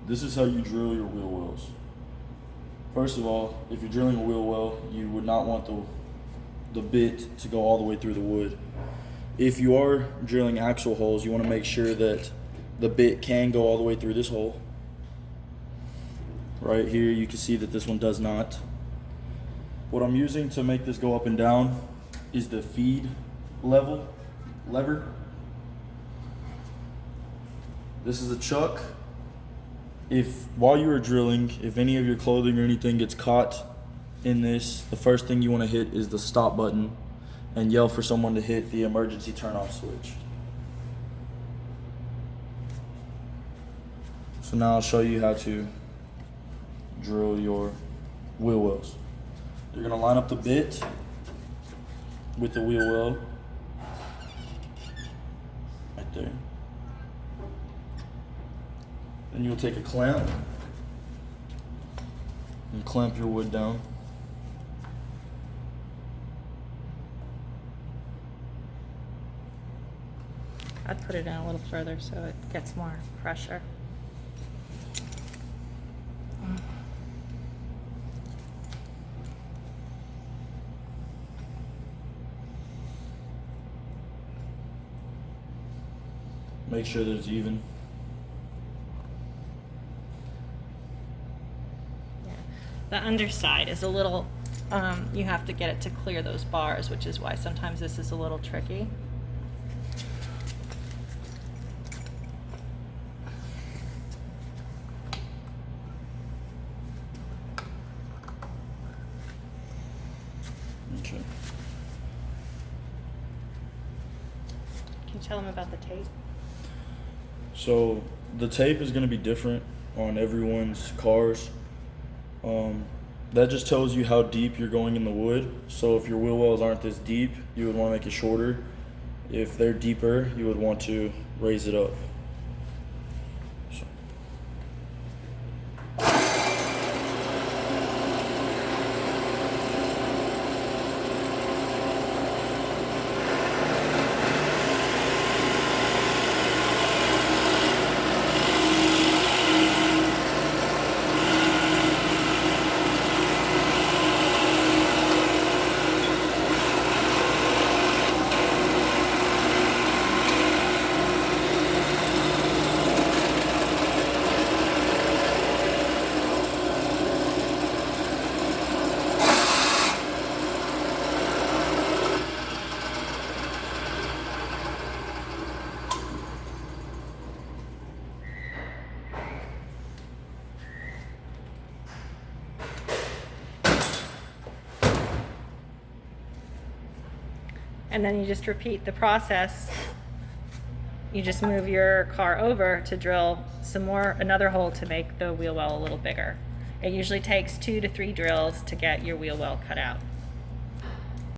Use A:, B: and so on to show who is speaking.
A: This is how you drill your wheel wells. First of all, if you're drilling a wheel well, you would not want the bit to go all the way through the wood. If you are drilling axle holes, you want to make sure that the bit can go all the way through this hole. Right here, you can see that this one does not. What I'm using to make this go up and down is the feed lever. This is a chuck. If while you are drilling, if any of your clothing or anything gets caught in this, the first thing you want to hit is the stop button and yell for someone to hit the emergency turn off switch. So now I'll show you how to drill your wheel wells. You're gonna line up the bit with the wheel well right there. Then you'll take a clamp and clamp your wood down.
B: I'd put it in a little further so it gets more pressure.
A: Make sure that it's even.
B: Yeah. The underside is a little, you have to get it to clear those bars, which is why sometimes this is a little tricky.
A: Okay.
B: Can you tell them about the tape?
A: So the tape is going to be different on everyone's cars. That just tells you how deep you're going in the wood. So if your wheel wells aren't this deep, you would want to make it shorter. If they're deeper, you would want to raise it up. So.
B: And then you just repeat the process. You just move your car over to drill another hole to make the wheel well a little bigger. It usually takes 2 to 3 drills to get your wheel well cut out.